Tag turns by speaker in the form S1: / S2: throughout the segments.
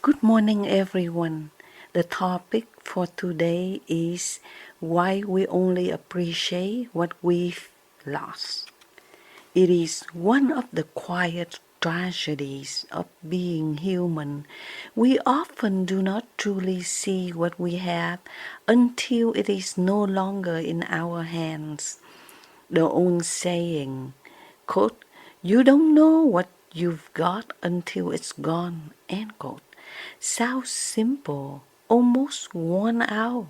S1: Good morning, everyone. The topic for today is why we only appreciate what we've lost. It is one of the quiet tragedies of being human. We often do not truly see what we have until it is no longer in our hands. The old saying, quote, "You don't know what you've got until it's gone," end quote, sounds simple, almost worn out,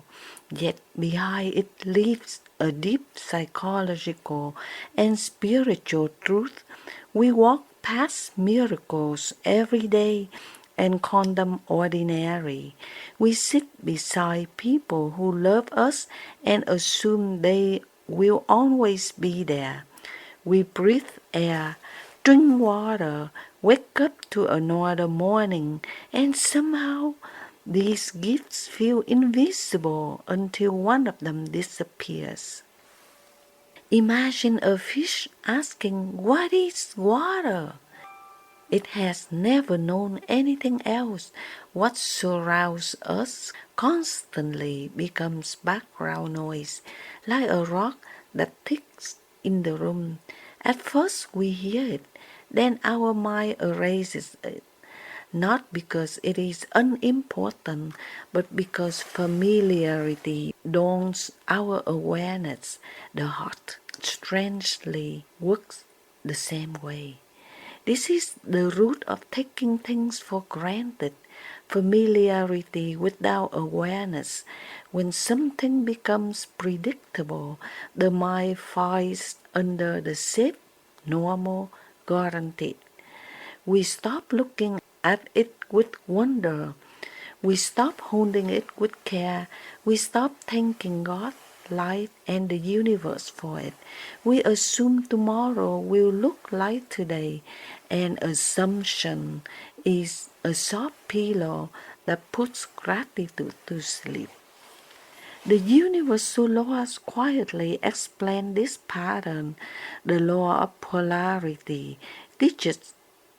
S1: yet behind it lives a deep psychological and spiritual truth. We walk past miracles every day and call them ordinary. We sit beside people who love us and assume they will always be there. We breathe air, drink water, wake up to another morning, and somehow these gifts feel invisible until one of them disappears. Imagine a fish asking, "What is water?" It has never known anything else. What surrounds us constantly becomes background noise, like a rock that ticks in the room. At first we hear it, then our mind erases it, not because it is unimportant, but because familiarity dawns our awareness. The heart strangely works the same way. This is the root of taking things for granted, familiarity without awareness. When something becomes predictable, the mind files under the safe, normal, guaranteed. We stop looking at it with wonder. We stop holding it with care. We stop thanking God, life, and the universe for it. We assume tomorrow will look like today. An assumption is a soft pillow that puts gratitude to sleep. The universal laws quietly explain this pattern. The law of polarity teaches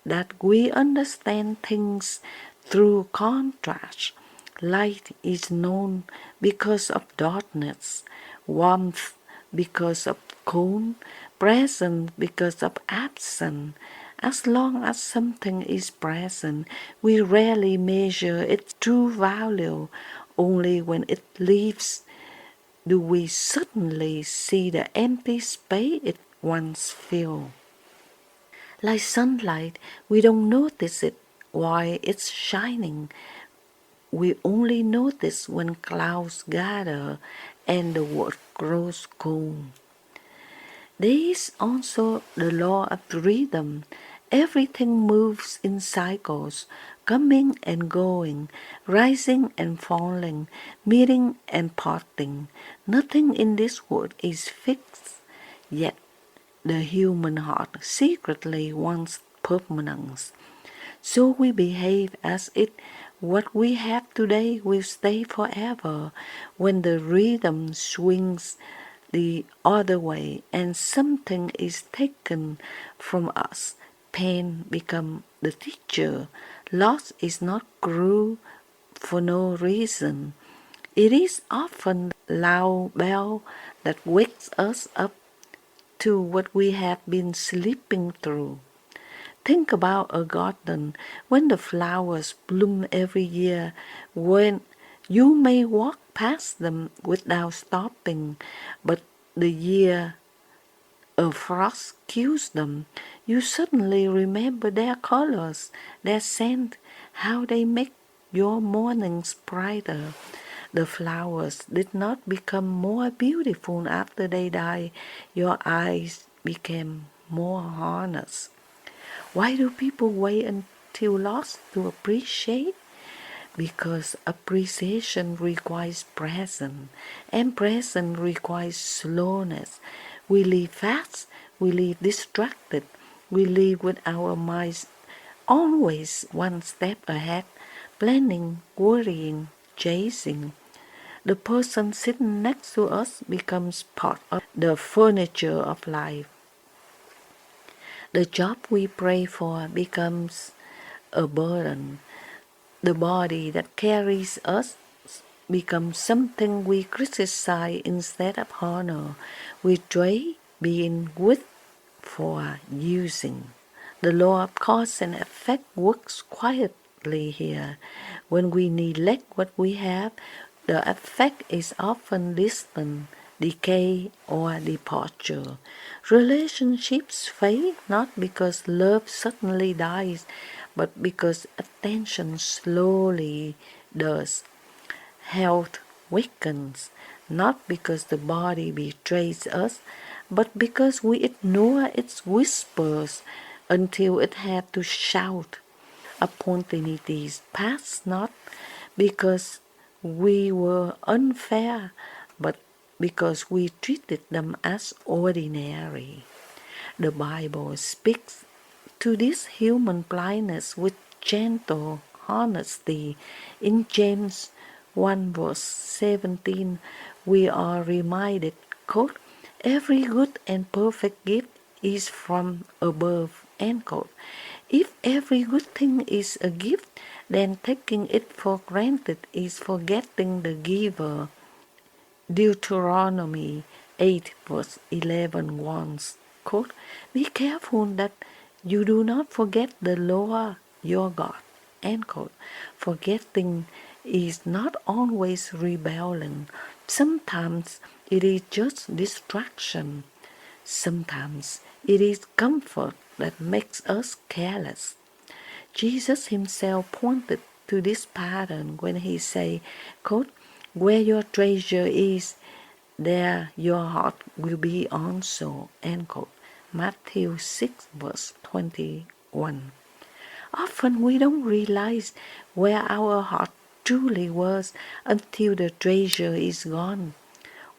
S1: that we understand things through contrast. Light is known because of darkness, warmth because of cold, present because of absence. As long as something is present, we rarely measure its true value. Only when it leaves do we suddenly see the empty space it once filled. Like sunlight, we don't notice it while it's shining. We only notice when clouds gather and the world grows cold. There is also the law of rhythm. Everything moves in cycles, coming and going, rising and falling, meeting and parting. Nothing in this world is fixed, yet the human heart secretly wants permanence. So we behave as if what we have today will stay forever. When the rhythm swings the other way and something is taken from us, pain becomes the teacher. Loss is not cruel for no reason. It is often the loud bell that wakes us up to what we have been sleeping through. Think about a garden when the flowers bloom every year, when you may walk past them without stopping, but the year a frost kills them, you suddenly remember their colors, their scent, how they make your mornings brighter. The flowers did not become more beautiful after they died. Your eyes became more honest. Why do people wait until lost to appreciate? Because appreciation requires presence, and presence requires slowness. We live fast, we live distracted, we live with our minds always one step ahead, planning, worrying, chasing. The person sitting next to us becomes part of the furniture of life. The job we pray for becomes a burden. The body that carries us becomes something we criticize instead of honor. We dread being with for using. The law of cause and effect works quietly here. When we neglect what we have, the effect is often distant, decay, or departure. Relationships fade not because love suddenly dies, but because attention slowly does. Health weakens, not because the body betrays us, but because we ignore its whispers until it had to shout. Opportunities pass not because we were unfair, but because we treated them as ordinary. The Bible speaks to this human blindness with gentle honesty. In James 1 verse 17, we are reminded, quote, every good and perfect gift is from above, end quote. If every good thing is a gift, then taking it for granted is forgetting the giver. Deuteronomy 8 verse 11 warns, quote, be careful that you do not forget the Lord your God, end quote. Forgetting is not always rebellion. Sometimes it is just distraction. Sometimes it is comfort that makes us careless. Jesus himself pointed to this pattern when he said, quote, where your treasure is, there your heart will be also, end quote. Matthew 6 verse 21. Often we don't realize where our heart truly was until the treasure is gone.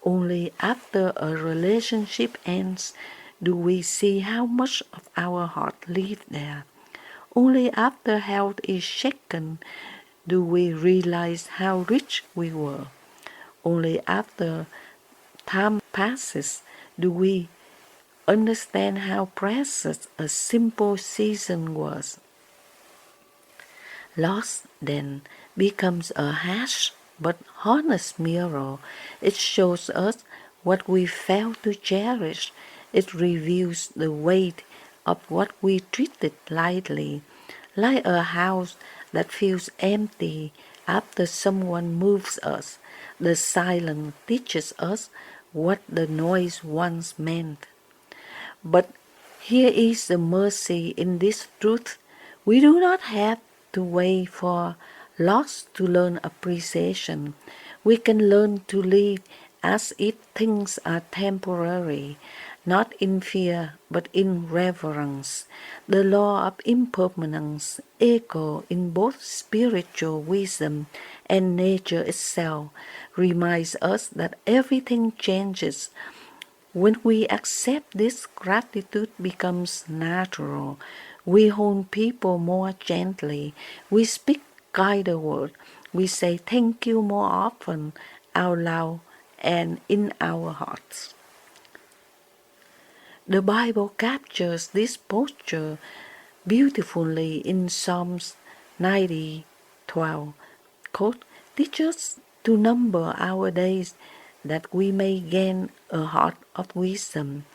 S1: Only after a relationship ends do we see how much of our heart lived there. Only after health is shaken do we realize how rich we were. Only after time passes do we understand how precious a simple season was. Loss then becomes a harsh but honest mirror. It shows us what we failed to cherish. It reveals the weight of what we treated lightly, like a house that feels empty after someone moves us. The silence teaches us what the noise once meant. But here is the mercy in this truth. We do not have to wait for loss to learn appreciation. We can learn to live as if things are temporary, not in fear but in reverence. The law of impermanence echo in both spiritual wisdom and nature itself, reminds us that everything changes. When we accept this, gratitude becomes natural. We hold people more gently. We speak kinder words. We say thank you more often, out loud and in our hearts. The Bible captures this posture beautifully in Psalms 90:12. Quote, teach us to number our days that we may gain a heart of wisdom.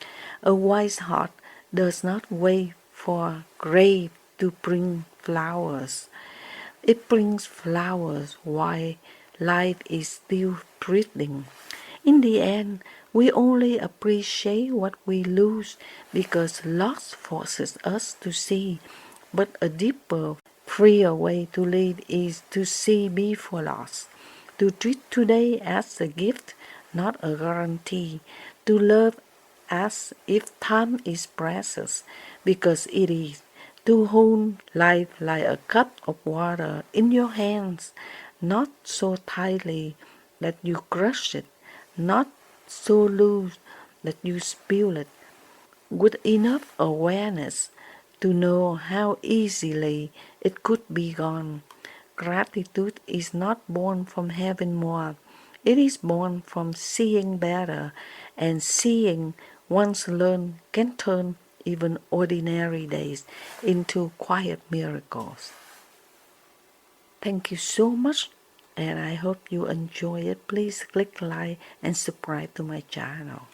S1: A wise heart does not wait for grave to bring flowers. It brings flowers while life is still breathing. In the end, we only appreciate what we lose because loss forces us to see. But a deeper, freer way to live is to see before loss, to treat today as a gift, not a guarantee, to love as if time is precious, because it is, to hold life like a cup of water in your hands, not so tightly that you crush it, not so loose that you spill it, with enough awareness to know how easily it could be gone. Gratitude is not born from having more. It is born from seeing better, and seeing once learned can turn even ordinary days into quiet miracles. Thank you so much, and I hope you enjoy it. Please click like and subscribe to my channel.